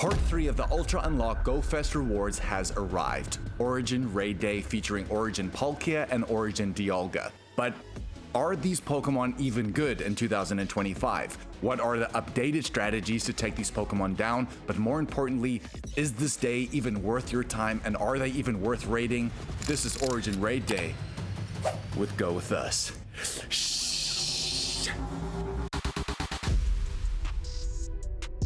Part 3 of the Ultra Unlock Go Fest rewards has arrived. Origin Raid Day featuring Origin Palkia and Origin Dialga. But are these Pokemon even good in 2025? What are the updated strategies to take these Pokemon down? But more importantly, is this day even worth your time, and are they even worth raiding? This is Origin Raid Day with Go With Us.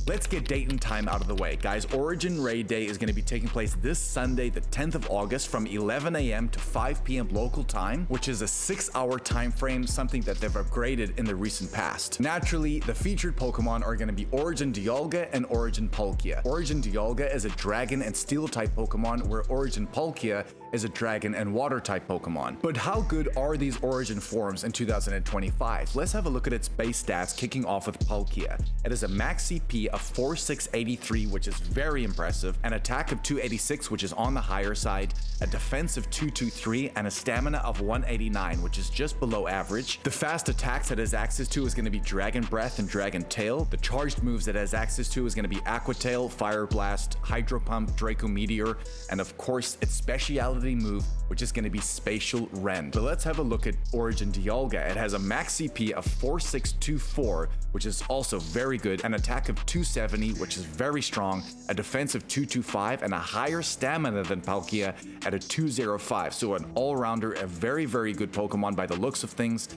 Let's get date and time out of the way. Guys, Origin Raid Day is going to be taking place this Sunday, the 10th of August from 11 a.m. to 5 p.m. local time, which is a 6-hour time frame, something that they've upgraded in the recent past. Naturally, the featured Pokemon are going to be Origin Dialga and Origin Palkia. Origin Dialga is a Dragon and Steel type Pokemon, where Origin Palkia is a Dragon and Water type Pokemon. But how good are these Origin forms in 2025? Let's have a look at its base stats, kicking off with Palkia. It has a max CP of 4683, which is very impressive, an attack of 286, which is on the higher side, a defense of 223, and a stamina of 189, which is just below average. The fast attacks it has access to is going to be Dragon Breath and Dragon Tail. The charged moves it has access to is going to be Aqua Tail, Fire Blast, Hydro Pump, Draco Meteor, and of course its speciality move, which is going to be Spacial Rend. But let's have a look at Origin Dialga. It has a max CP of 4624, which is also very good, an attack of 270, which is very strong, a defense of 225, and a higher stamina than Palkia at a 205. So an all-rounder, a very, very good Pokemon by the looks of things.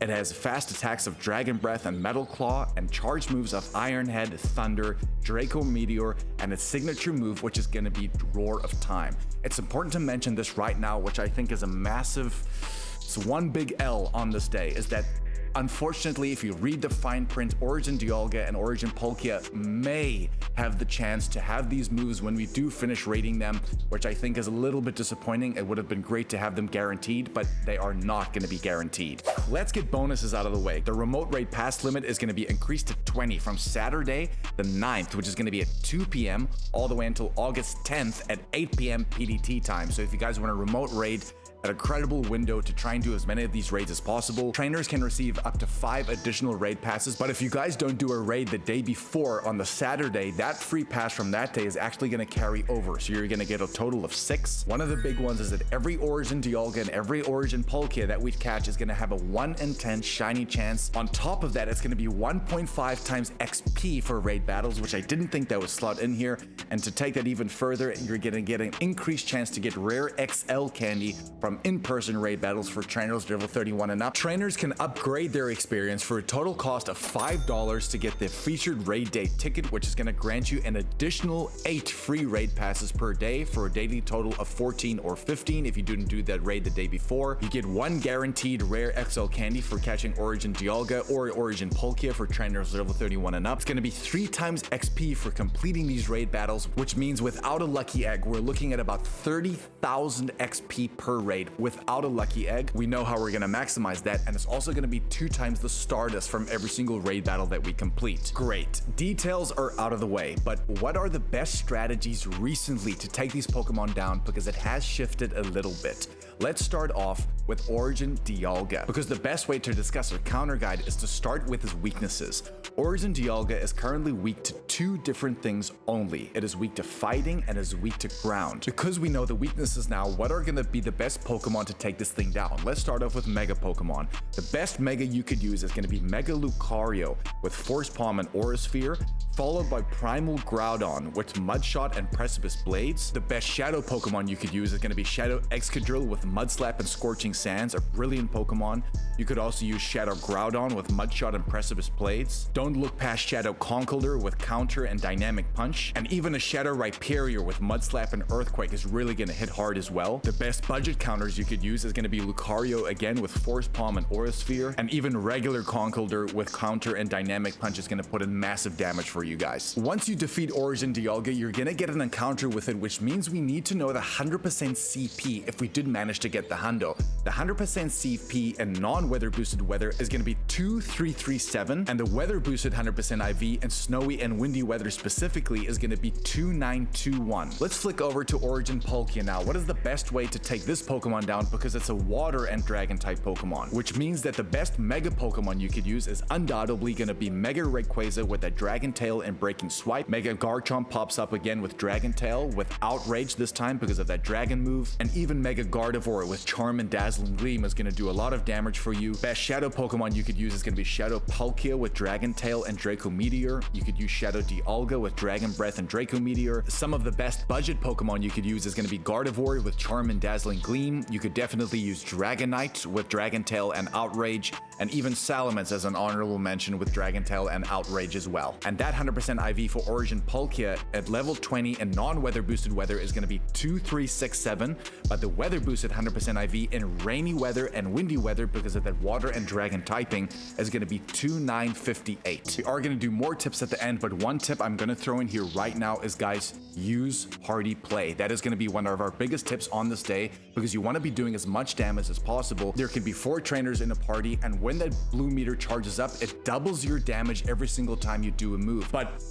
It has fast attacks of Dragon Breath and Metal Claw, and charge moves of Iron Head, Thunder, Draco Meteor, and its signature move, which is going to be Roar of Time. It's important to mention this right now, which I think is a massive, it's one big L on this day, is that unfortunately, if you read the fine print, Origin Dialga and Origin Palkia may have the chance to have these moves when we do finish raiding them, which I think is a little bit disappointing. It would have been great to have them guaranteed, but they are not going to be guaranteed. Let's get bonuses out of the way. The remote raid pass limit is going to be increased to 20 from Saturday the 9th, which is going to be at 2 p.m. all the way until August 10th at 8 p.m. PDT time. So if you guys want a remote raid at a credible window to try and do as many of these raids as possible, trainers can receive up to 5 additional raid passes. But if you guys don't do a raid the day before on the Saturday, that free pass from that day is actually going to carry over. So you're going to get a total of 6. One of the big ones is that every Origin Dialga and every Origin Palkia that we catch is going to have a 1 in 10 shiny chance. On top of that, it's going to be 1.5 times XP for raid battles, which I didn't think that was slot in here. And to take that even further, you're going to get an increased chance to get rare XL candy from in-person raid battles for trainers level 31 and up. Trainers can upgrade their experience for a total cost of $5 to get the featured raid day ticket, which is going to grant you an additional 8 free raid passes per day for a daily total of 14 or 15 if you didn't do that raid the day before. You get 1 guaranteed rare XL candy for catching Origin Dialga or Origin Palkia for trainers level 31 and up. It's going to be 3 times XP for completing these raid battles, which means without a lucky egg, we're looking at about 30,000 XP per raid. Without a lucky egg, we know how we're going to maximize that, and it's also going to be 2 times the Stardust from every single raid battle that we complete. Great. Details are out of the way, but what are the best strategies recently to take these Pokemon down, because it has shifted a little bit. Let's start off with Origin Dialga, because the best way to discuss our counter guide is to start with his weaknesses. Origin Dialga is currently weak to 2 different things only. It is weak to fighting and is weak to ground. Because we know the weaknesses now, what are going to be the best Pokemon to take this thing down? Let's start off with Mega Pokemon. The best Mega you could use is going to be Mega Lucario with Force Palm and Aura Sphere, followed by Primal Groudon with Mudshot and Precipice Blades. The best Shadow Pokemon you could use is going to be Shadow Excadrill with Mudslap and Scorching Sands, a brilliant Pokemon. You could also use Shadow Groudon with Mudshot and Precipice Blades. Don't look past Shadow Conkeldurr with Counter and Dynamic Punch. And even a Shadow Rhyperior with Mudslap and Earthquake is really going to hit hard as well. The best budget counters you could use is going to be Lucario again with Force Palm and Aura Sphere. And even regular Conkeldurr with Counter and Dynamic Punch is going to put in massive damage for you guys. Once you defeat Origin Dialga, you're going to get an encounter with it, which means we need to know the 100% CP if we did manage to get the hundo. The 100% CP and non-weather boosted weather is going to be 2337, and the weather boosted boosted 100% IV, and snowy and windy weather specifically is going to be 2921. Let's flick over to Origin Palkia now. What is the best way to take this Pokemon down, because it's a water and dragon type Pokemon, which means that the best Mega Pokemon you could use is undoubtedly going to be Mega Rayquaza with that Dragon Tail and Breaking Swipe. Mega Garchomp pops up again with Dragon Tail with Outrage this time because of that Dragon move, and even Mega Gardevoir with Charm and Dazzling Gleam is going to do a lot of damage for you. Best Shadow Pokemon you could use is going to be Shadow Palkia with Dragon Tail and Draco Meteor. You could use Shadow Dialga with Dragon Breath and Draco Meteor. Some of the best budget Pokemon you could use is going to be Gardevoir with Charm and Dazzling Gleam. You could definitely use Dragonite with Dragon Tail and Outrage, and even Salamence as an honorable mention with Dragon Tail and Outrage as well. And that 100% IV for Origin Palkia at level 20 and non-weather boosted weather is going to be 2367, but the weather boosted 100% IV in rainy weather and windy weather because of that water and dragon typing is going to be 2958. We are going to do more tips at the end, but one tip I'm going to throw in here right now is, guys, use hardy play. That is going to be one of our biggest tips on this day, because you want to be doing as much damage as possible. There can be 4 trainers in a party, and when that blue meter charges up, it doubles your damage every single time you do a move. But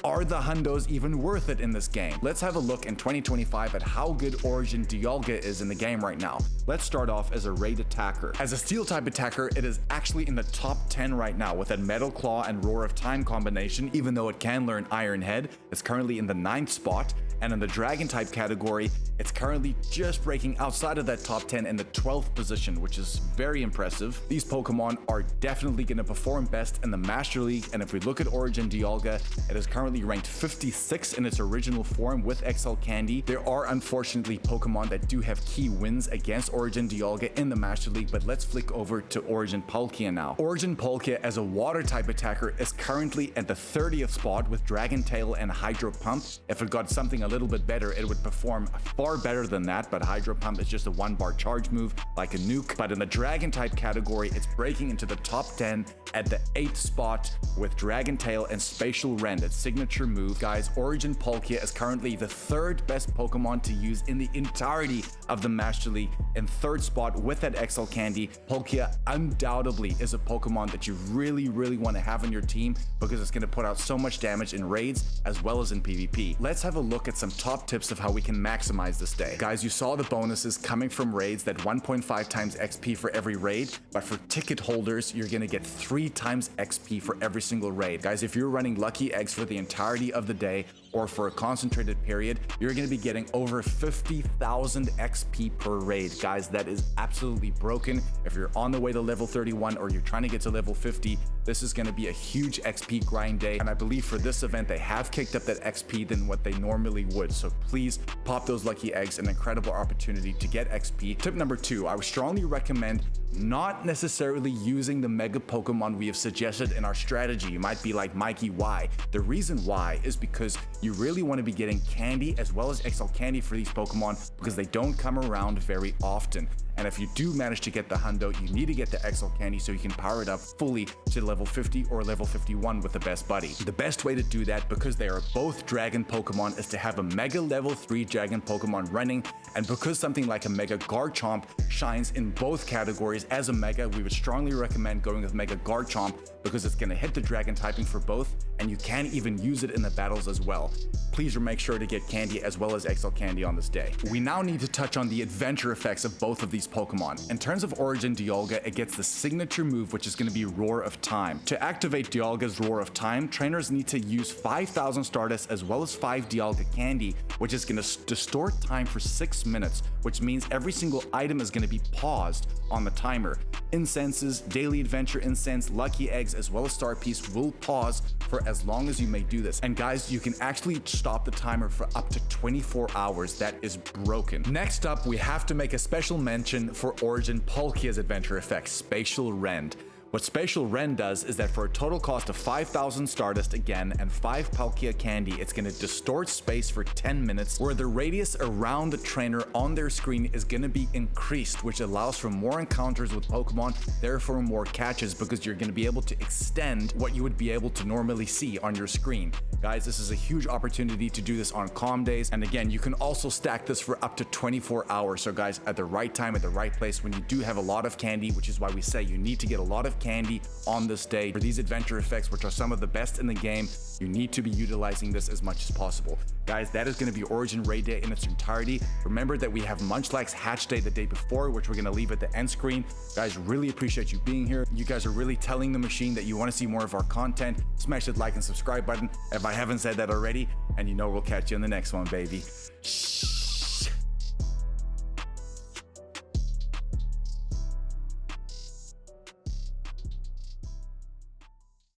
are the hundos even worth it in this game? Let's have a look in 2025 at how good Origin Dialga is in the game right now. Let's start off as a raid attacker. As a steel type attacker, it is actually in the top 10 right now with that Metal Claw and Roar of Time combination. Even though it can learn Iron Head, it's currently in the 9th spot. And in the dragon type category, it's currently just breaking outside of that top 10 in the 12th position, which is very impressive. These Pokemon are definitely going to perform best in the Master League, and if we look at Origin Dialga, it is currently ranked 56 in its original form with XL Candy. There are unfortunately Pokemon that do have key wins against Origin Dialga in the Master League, but let's flick over to Origin Palkia now. Origin Palkia as a water type attacker is currently at the 30th spot with Dragon Tail and Hydro Pump. If it got something a little bit better, it would perform far better than that, but Hydro Pump is just a 1-bar charge move like a nuke. But in the dragon type category, it's breaking into the top 10 at the 8th spot with Dragon Tail and Spacial Rend, its signature move. Guys, Origin Palkia is currently the 3rd best Pokemon to use in the entirety of the Master League. In 3rd spot with that XL Candy, Palkia undoubtedly is a Pokemon that you really want to have on your team because it's going to put out so much damage in raids as well as in PvP. Let's have a look at some top tips of how we can maximize this day. Guys, you saw the bonuses coming from raids, that 1.5 times XP for every raid, but for ticket holders, you're going to get 3 times XP for every single raid. Guys, if you're running lucky eggs for the entirety of the day or for a concentrated period, you're going to be getting over 50,000 XP per raid. Guys, that is absolutely broken. If you're on the way to level 31 or you're trying to get to level 50, this is going to be a huge XP grind day. And I believe for this event, they have kicked up that XP than what they normally would. So please pop those lucky eggs, an incredible opportunity to get XP. Tip number 2, I would strongly recommend not necessarily using the Mega Pokemon we have suggested in our strategy. You might be like, Mikey, why? The reason why is because you really want to be getting candy as well as XL Candy for these Pokemon because they don't come around very often. And if you do manage to get the hundo, you need to get the XL Candy so you can power it up fully to level 50 or level 51 with the best buddy. The best way to do that, because they are both dragon Pokemon, is to have a Mega level 3 dragon Pokemon running. And because something like a Mega Garchomp shines in both categories as a Mega, we would strongly recommend going with Mega Garchomp because it's going to hit the dragon typing for both, and you can even use it in the battles as well. Please make sure to get candy as well as XL Candy on this day. We now need to touch on the adventure effects of both of these Pokemon. In terms of Origin Dialga, it gets the signature move, which is going to be Roar of Time. To activate Dialga's Roar of Time, trainers need to use 5,000 Stardust as well as 5 Dialga Candy, which is going to distort time for 6 minutes, which means every single item is going to be paused on the timer. Incenses, Daily Adventure Incense, Lucky Eggs, as well as Star Piece will pause for as long as you may do this. And guys, you can actually stop the timer for up to 24 hours. That is broken. Next up, we have to make a special mention for Origin Palkia's adventure effect, Spacial Rend. What Spacial Rend does is that for a total cost of 5,000 Stardust again and 5 Palkia Candy, it's going to distort space for 10 minutes where the radius around the trainer on their screen is going to be increased, which allows for more encounters with Pokemon, therefore more catches, because you're going to be able to extend what you would be able to normally see on your screen. Guys, this is a huge opportunity to do this on calm days, and again, you can also stack this for up to 24 hours. So guys, at the right time, at the right place, when you do have a lot of candy, which is why we say you need to get a lot of candy on this day. For these adventure effects, which are some of the best in the game, you need to be utilizing this as much as possible. Guys, that is going to be Origin Raid Day in its entirety. Remember that we have Munchlax's Hatch Day the day before, which we're going to leave at the end screen. Guys, really appreciate you being here. You guys are really telling the machine that you want to see more of our content. Smash that like and subscribe button if I haven't said that already. And you know we'll catch you in the next one, baby. Shh.